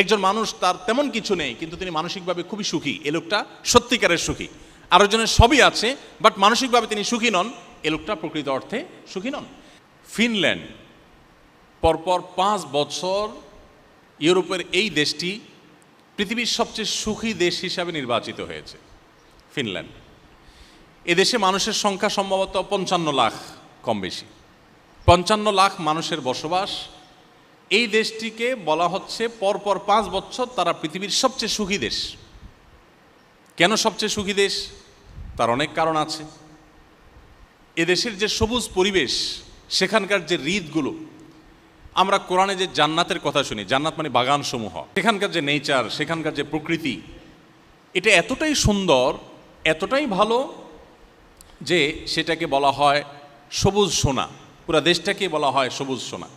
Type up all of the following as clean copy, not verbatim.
একজন মানুষ তার তেমন কিছু নেই কিন্তু তিনি মানসিকভাবে খুবই সুখী, এ লোকটা সত্যিকারের সুখী। আরেকজনের সবই আছে বাট মানসিকভাবে তিনি সুখী নন, এ লোকটা প্রকৃত অর্থে সুখী নন। ফিনল্যান্ড পরপর 5 বছর ইউরোপের এই দেশটি পৃথিবীর সবচেয়ে সুখী দেশ হিসাবে নির্বাচিত হয়েছে। ফিনল্যান্ড, এদেশে মানুষের সংখ্যা সম্ভবত 55 লাখ, কম বেশি 55 লাখ মানুষের বসবাস। এই দেশটিকে বলা হচ্ছে পরপর 5 বছর তারা পৃথিবীর সবচেয়ে সুখী দেশ। কেন সবচেয়ে সুখী দেশ? তার অনেক কারণ আছে। এদেশের যে সবুজ পরিবেশ, সেখানকার যে হ্রদগুলো, আমরা কোরআনে যে জান্নাতের কথা শুনি, জান্নাত মানে বাগান সমূহ, সেখানকার যে নেচার, সেখানকার যে প্রকৃতি, এটা এতটাই সুন্দর, এতটাই ভালো যে সেটাকে বলা হয় সবুজ সোনা। পুরা দেশটাকে বলা হয় সবুজ সোনা।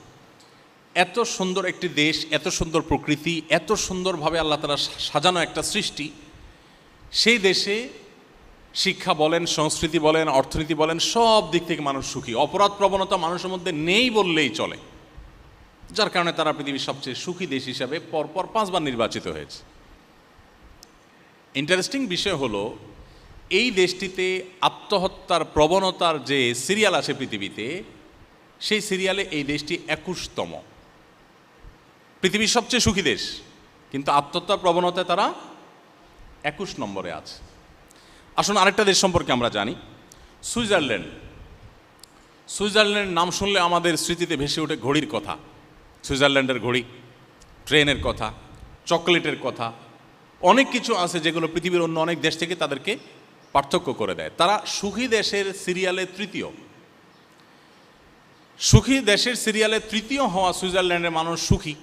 এত সুন্দর একটি দেশ, এত সুন্দর প্রকৃতি, এত সুন্দরভাবে আল্লাহ তাআলা সাজানো একটা সৃষ্টি, সেই দেশে শিক্ষা বলেন, সংস্কৃতি বলেন, অর্থনীতি বলেন, সব দিক থেকে মানুষ সুখী। অপরাধ প্রবণতা মানুষের মধ্যে নেই বললেই চলে, যার কারণে তারা পৃথিবীর সবচেয়ে সুখী দেশ হিসাবে পরপর 5 বার নির্বাচিত হয়েছে। ইন্টারেস্টিং বিষয় হলো, এই দেশটিতে আত্মহত্যার প্রবণতার যে সিরিয়াল আছে পৃথিবীতে, সেই সিরিয়ালে এই দেশটি 21তম। পৃথিবীর সবচেয়ে সুখী দেশ, কিন্তু আত্মহত্যার প্রবণতায় তারা 21 নম্বরে আছে। আসুন আরেকটা দেশ সম্পর্কে আমরা জানি, সুইজারল্যান্ড। সুইজারল্যান্ডের নাম শুনলে আমাদের স্মৃতিতে ভেসে ওঠে ঘড়ির কথা, সুইজারল্যান্ডের ঘড়ি, ট্রেনের কথা, চকলেটের কথা, অনেক কিছু আছে যেগুলো পৃথিবীর অন্য অনেক দেশ থেকে তাদেরকে পার্থক্য করে দেয়। তারা সুখী দেশের সিরিয়ালে তৃতীয়। সুখী দেশের সিরিয়ালে তৃতীয় হওয়া সুইজারল্যান্ডের মানুষ সুখী,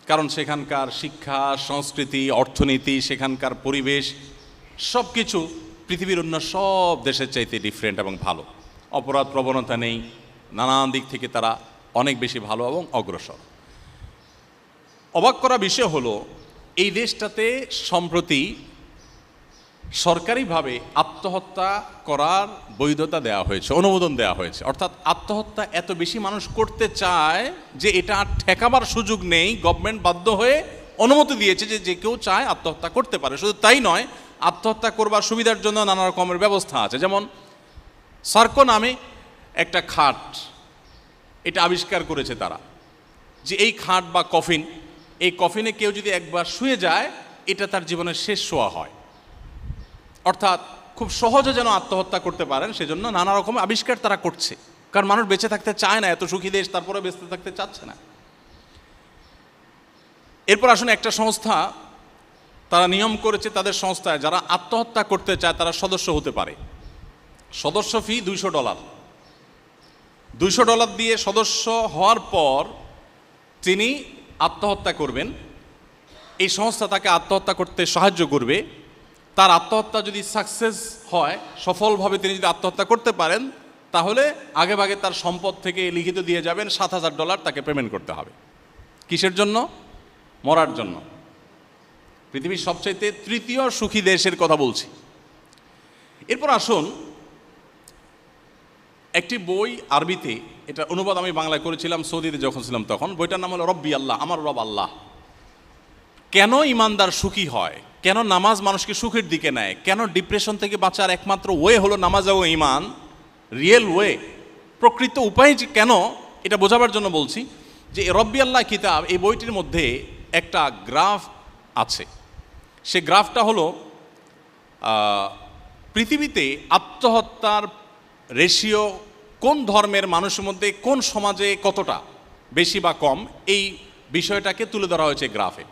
কারণ সেখানকার শিক্ষা, সংস্কৃতি, অর্থনীতি, সেখানকার পরিবেশ সব কিছু পৃথিবীর অন্য সব দেশের চাইতে ডিফারেন্ট এবং ভালো। অপরাধ প্রবণতা নেই, নানান দিক থেকে তারা অনেক বেশি ভালো এবং অগ্রসর। অবাক করা বিষয় হলো, এই দেশটাতে সম্প্রতি সরকারিভাবে আত্মহত্যা করার বৈধতা দেওয়া হয়েছে, অনুমোদন দেওয়া হয়েছে। অর্থাৎ আত্মহত্যা এত বেশি মানুষ করতে চায় যে এটা আর ঠেকাবার সুযোগ নেই, গভর্নমেন্ট বাধ্য হয়ে অনুমতি দিয়েছে যে যে কেউ চায় আত্মহত্যা করতে পারে। শুধু তাই নয়, আত্মহত্যা করবার সুবিধার জন্য নানা রকমের ব্যবস্থা আছে। যেমন সার্কো নামে একটা খাট, এটা আবিষ্কার করেছে তারা, যে এই খাট বা কফিন, এই কফিনে কেউ যদি একবার শুয়ে যায়, এটা তার জীবনের শেষ শোয়া হয়। অর্থাৎ খুব সহজে যেন আত্মহত্যা করতে পারেন, সেজন্য নানা রকম আবিষ্কার তারা করছে। কারণ মানুষ বেঁচে থাকতে চায় না, এত সুখী দেশ তারপরে বেঁচে থাকতে চাচ্ছে না। এরপর আসুন, একটা সংস্থা তারা নিয়ম করেছে, তাদের সংস্থায় যারা আত্মহত্যা করতে চায় তারা সদস্য হতে পারে। সদস্য ফি $200। $200 দিয়ে সদস্য হওয়ার পর তিনি আত্মহত্যা করবেন। এই সংস্থা তাকে আত্মহত্যা করতে সাহায্য করবে। তার আত্মহত্যা যদি সাকসেস হয়, সফলভাবে তিনি যদি আত্মহত্যা করতে পারেন, তাহলে আগেভাগে তার সম্পদ থেকে লিখিত দিয়ে যাবেন $7,000 তাকে পেমেন্ট করতে হবে। কিসের জন্য? মরার জন্য। পৃথিবীর সবচাইতে তৃতীয় সুখী দেশের কথা বলছি। এরপর আসুন, একটি বই আরবিতে, এটা অনুবাদ আমি বাংলায় করেছিলাম সৌদিতে যখন ছিলাম তখন। বইটার নাম হলো রব্বি আল্লাহ, আমার রব আল্লাহ। কেন ইমানদার সুখী হয়, কেন নামাজ মানুষকে সুখের দিকে নেয়, কেন ডিপ্রেশন থেকে বাঁচার একমাত্র ওয়ে হলো নামাজ ও ইমান, রিয়েল ওয়ে, প্রকৃত উপায় যে কেন, এটা বোঝাবার জন্য বলছি যে রব্বি আল্লাহ কিতাব, এই বইটির মধ্যে একটা গ্রাফ আছে। সে গ্রাফটা হলো পৃথিবীতে আত্মহত্যার রেশিও কোন ধর্মের মানুষের মধ্যে, কোন সমাজে কতটা বেশি বা কম, এই বিষয়টাকে তুলে ধরা হয়েছে গ্রাফে।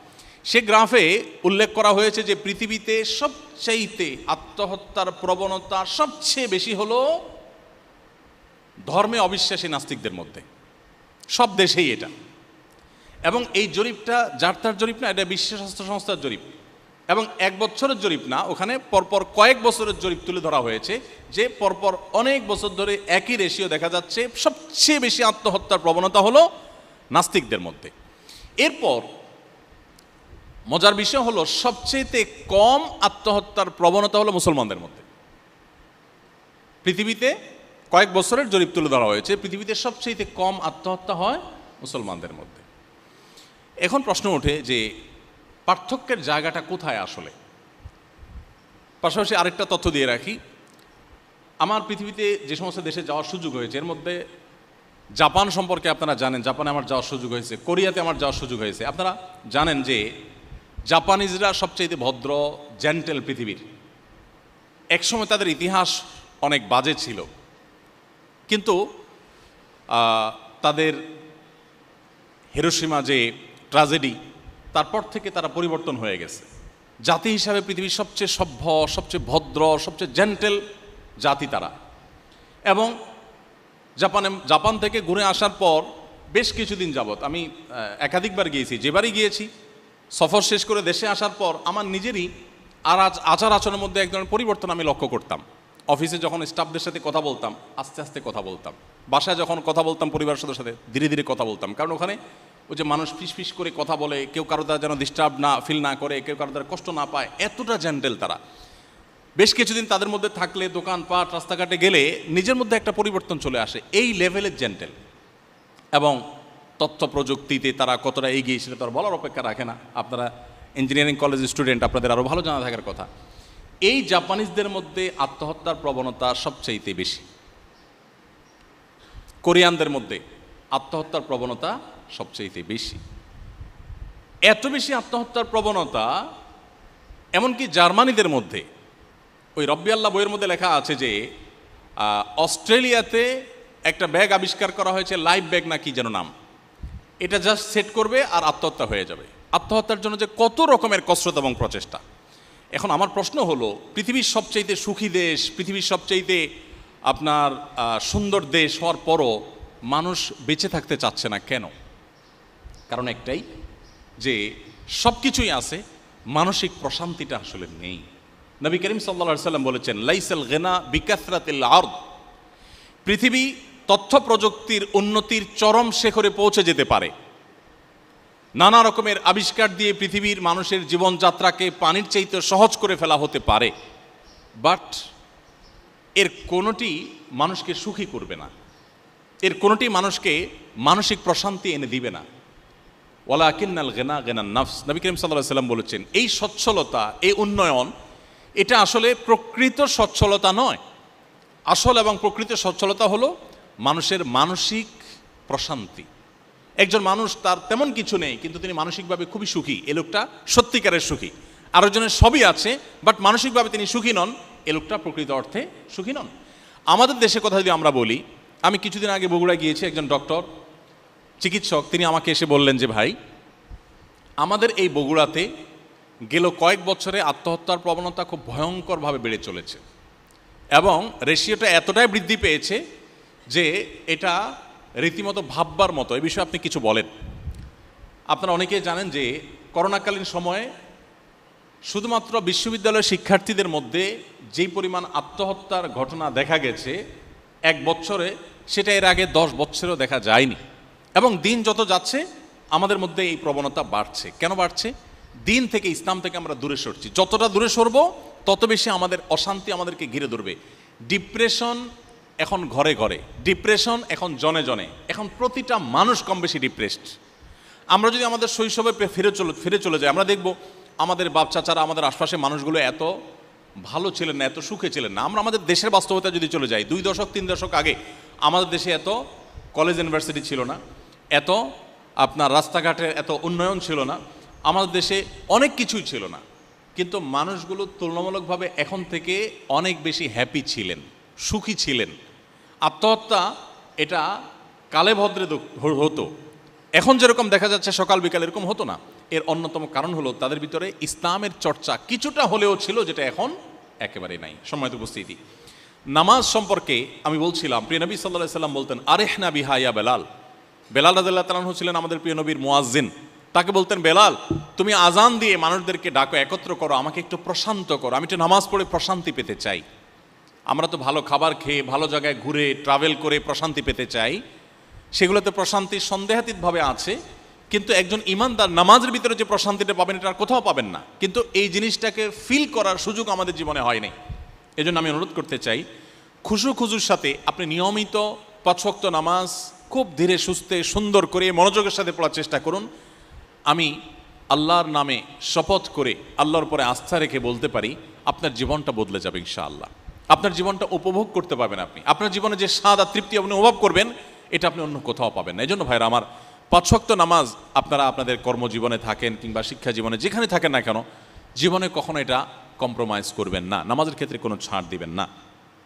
সে গ্রাফে উল্লেখ করা হয়েছে যে পৃথিবীতে সবচাইতে আত্মহত্যার প্রবণতা সবচেয়ে বেশি হলো ধর্মে অবিশ্বাসী নাস্তিকদের মধ্যে, সব দেশেই এটা। এবং এই জরিপটা যার তার জরিপ না, এটা বিশ্ব স্বাস্থ্য সংস্থার জরিপ, এবং 1 বছরের জরিপ না, ওখানে পরপর কয়েক বছরের জরিপ তুলে ধরা হয়েছে যে পরপর অনেক বছর ধরে একই রেশিও দেখা যাচ্ছে, সবচেয়ে বেশি আত্মহত্যার প্রবণতা হলো নাস্তিকদের মধ্যে। এরপর মজার বিষয় হলো, সবচেয়ে কম আত্মহত্যার প্রবণতা হলো মুসলমানদের মধ্যে। পৃথিবীতে কয়েক বছরের জরিপ তুলে ধরা হয়েছে, পৃথিবীতে সবচেয়ে কম আত্মহত্যা হয় মুসলমানদের মধ্যে। এখন প্রশ্ন ওঠে যে পার্থক্যের জায়গাটা কোথায় আসলে? পাশাপাশি আরেকটা তথ্য দিয়ে রাখি, আমার পৃথিবীতে যে সমস্ত দেশে যাওয়ার সুযোগ হয়েছে এর মধ্যে জাপান সম্পর্কে আপনারা জানেন, জাপানে আমার যাওয়ার সুযোগ হয়েছে, কোরিয়াতে আমার যাওয়ার সুযোগ হয়েছে। আপনারা জানেন যে জাপানিজরা সবচেয়ে ভদ্র, জেন্টেল পৃথিবীর। একসময় তাদের ইতিহাস অনেক বাজে ছিল, কিন্তু তাদের হিরোশিমা যে ট্র্যাজেডি, তারপর থেকে তারা পরিবর্তন হয়ে গেছে। জাতি হিসাবে পৃথিবীর সবচেয়ে সভ্য, সবচেয়ে ভদ্র, সবচেয়ে জেন্টেল জাতি তারা। এবং জাপান থেকে ঘুরে আসার পর বেশ কিছুদিন যাবৎ আমি একাধিকবার গিয়েছি, যেবারই গিয়েছি সফর শেষ করে দেশে আসার পর আমার নিজেরই আচার আচরণের মধ্যে এক ধরনের পরিবর্তন আমি লক্ষ্য করতাম। অফিসে যখন স্টাফদের সাথে কথা বলতাম আস্তে আস্তে কথা বলতাম, বাসায় যখন কথা বলতাম পরিবারের সদস্যদের সাথে ধীরে ধীরে কথা বলতাম, কারণ ওখানে ওই যে মানুষ ফিস ফিস করে কথা বলে, কেউ কারো দ্বারা যেন ডিস্টার্ব না ফিল না করে, কেউ কারো দ্বারা কষ্ট না পায়, এতটা জেন্টেল তারা। বেশ কিছুদিন তাদের মধ্যে থাকলে দোকানপাট রাস্তাঘাটে গেলে নিজের মধ্যে একটা পরিবর্তন চলে আসে, এই লেভেলের জেন্টেল। এবং তথ্য প্রযুক্তিতে তারা কতটা এগিয়ে ছিল তারা বলার অপেক্ষা রাখে না। আপনারা ইঞ্জিনিয়ারিং কলেজের স্টুডেন্ট, আপনাদের আরও ভালো জানা থাকার কথা। এই জাপানিজদের মধ্যে আত্মহত্যার প্রবণতা সবচাইতে বেশি, কোরিয়ানদের মধ্যে আত্মহত্যার প্রবণতা সবচাইতে বেশি। এত বেশি আত্মহত্যার প্রবণতা এমনকি জার্মানিদের মধ্যে, ওই রব্বি আল্লাহ বইয়ের মধ্যে লেখা আছে যে অস্ট্রেলিয়াতে একটা ব্যাগ আবিষ্কার করা হয়েছে, লাইফ ব্যাগ না কি যেন নাম, এটা জাস্ট সেট করবে আর আত্মহত্যা হয়ে যাবে। আত্মহত্যার জন্য যে কত রকমের কসরত এবং প্রচেষ্টা। এখন আমার প্রশ্ন হলো, পৃথিবীর সবচাইতে সুখী দেশ, পৃথিবীর সবচাইতে আপনার সুন্দর দেশ হওয়ার পরও মানুষ বেঁচে থাকতে চাচ্ছে না কেন? কারণ একটাই, যে সব কিছুই আছে, মানসিক প্রশান্তিটা আসলে নেই। নবী করিম সাল্লাল্লাহু আলাইহি ওয়াসাল্লাম বলেছেন, লাইসাল গিনা বিকাসরাতিল আরদ। পৃথিবী তথ্য প্রযুক্তির উন্নতির চরম শিখরে পৌঁছে যেতে পারে, নানা রকমের আবিষ্কার দিয়ে পৃথিবীর মানুষের জীবনযাত্রাকে পানির চাইতে সহজ করে ফেলা হতে পারে, বাট এর কোনোটি মানুষকে সুখী করবে না, এর কোনোটি মানুষকে মানসিক প্রশান্তি এনে দিবে না। ওয়ালাকিন্নাল গিনা গিনান নাফস। নবী করিম সাল্লাল্লাহু আলাইহি ওয়াসাল্লাম বলেছেন, এই সচ্ছলতা, এই উন্নয়ন, এটা আসলে প্রকৃত সচ্ছলতা নয়। আসল এবং প্রকৃত সচ্ছলতা হলো মানুষের মানসিক প্রশান্তি। একজন মানুষ তার তেমন কিছু নেই কিন্তু তিনি মানসিকভাবে খুবই সুখী, এ লোকটা সত্যিকারের সুখী। আরেকজনের সবই আছে বাট মানসিকভাবে তিনি সুখী নন, এ লোকটা প্রকৃত অর্থে সুখী নন। আমাদের দেশের কথা যদি আমরা বলি, আমি কিছুদিন আগে বগুড়া গিয়েছি, একজন ডক্টর চিকিৎসক তিনি আমাকে এসে বললেন যে ভাই, আমাদের এই বগুড়াতে গেল কয়েক বছরে আত্মহত্যার প্রবণতা খুব ভয়ঙ্করভাবে বেড়ে চলেছে এবং রেশিওটা এতটাই বৃদ্ধি পেয়েছে যে এটা রীতিমতো ভাববার মতো। এই বিষয়ে আপনি কিছু বলেন। আপনারা অনেকেই জানেন যে করোনাকালীন সময়ে শুধুমাত্র বিশ্ববিদ্যালয়ের শিক্ষার্থীদের মধ্যে যেই পরিমাণ আত্মহত্যার ঘটনা দেখা গেছে এক বছরে, সেটা এর আগে 10 বছরেও দেখা যায়নি। এবং দিন যত যাচ্ছে আমাদের মধ্যে এই প্রবণতা বাড়ছে। কেন বাড়ছে? দিন থেকে, ইসলাম থেকে আমরা দূরে সরছি। যতটা দূরে সরব তত বেশি আমাদের অশান্তি আমাদেরকে ঘিরে ধরবে। ডিপ্রেশন এখন ঘরে ঘরে, ডিপ্রেশন এখন জনে জনে, এখন প্রতিটা মানুষ কম বেশি ডিপ্রেসড। আমরা যদি আমাদের শৈশবে ফিরে চলে যাই, আমরা দেখব আমাদের বাপ চাচারা, আমাদের আশপাশে মানুষগুলো এত ভালো ছিলেন না, এত সুখে ছিলেন না। আমরা আমাদের দেশের বাস্তবতা যদি চলে যাই, 2 দশক 3 দশক আগে আমাদের দেশে এত কলেজ ইউনিভার্সিটি ছিল না, এত আপনার রাস্তাঘাটের এত উন্নয়ন ছিল না, আমাদের দেশে অনেক কিছুই ছিল না, কিন্তু মানুষগুলো তুলনামূলকভাবে এখন থেকে অনেক বেশি হ্যাপি ছিলেন, সুখী ছিলেন। আত্মহত্যা এটা কালে ভদ্রে হতো, এখন যেরকম দেখা যাচ্ছে সকাল বিকাল এরকম হতো না। এর অন্যতম কারণ হলো তাদের ভিতরে ইসলামের চর্চা কিছুটা হলেও ছিল, যেটা এখন একেবারে নাই। সম্মানিত উপস্থিতি, নামাজ সম্পর্কে আমি বলছিলাম, প্রিয় নবী সাল্লাল্লাহু আলাইহি ওয়াসাল্লাম বলতেন, আরেহনা বিহা ইয়া বেলাল। বেলাল রাদিয়াল্লাহু তাআলা আনহু ছিলেন আমাদের প্রিয় নবীর মুয়াজ্জিন। তাকে বলতেন, বেলাল তুমি আজান দিয়ে মানুষদেরকে ডাকো, একত্র করো, আমাকে একটু প্রশান্ত করো, আমি একটু নামাজ পড়ে প্রশান্তি পেতে চাই। আমরা তো ভালো খাবার খেয়ে, ভালো জায়গায় ঘুরে ট্রাভেল করে প্রশান্তি পেতে চাই, সেগুলোতে প্রশান্তি সন্দেহাতীতভাবে আছে, কিন্তু একজন ইমানদার নামাজের ভিতরে যে প্রশান্তিটা পাবেন এটা আর কোথাও পাবেন না। কিন্তু এই জিনিসটাকে ফিল করার সুযোগ আমাদের জীবনে হয়নি। এজন্য আমি অনুরোধ করতে চাই, খুশুর সাথে আপনি নিয়মিত 5 ওয়াক্ত নামাজ খুব ধীরে সুস্থে সুন্দর করে মনোযোগের সাথে পড়ার চেষ্টা করুন। আমি আল্লাহর নামে শপথ করে আল্লাহর উপরে আস্থা রেখে বলতে পারি আপনার জীবনটা বদলে যাবে ইনশাআল্লাহ। আপনার জীবনটা উপভোগ করতে পারবেন আপনি, আপনার জীবনে যে স্বাদ আর তৃপ্তি আপনি অনুভব করবেন এটা আপনি অন্য কোথাও পাবেন না। এই জন্য ভাইরা আমার, 5 ওয়াক্ত নামাজ আপনারা আপনাদের কর্মজীবনে থাকেন কিংবা শিক্ষা জীবনে যেখানে থাকেন না কেন, জীবনে কখনো এটা কম্প্রোমাইজ করবেন না, নামাজের ক্ষেত্রে কোনো ছাড় দিবেন না।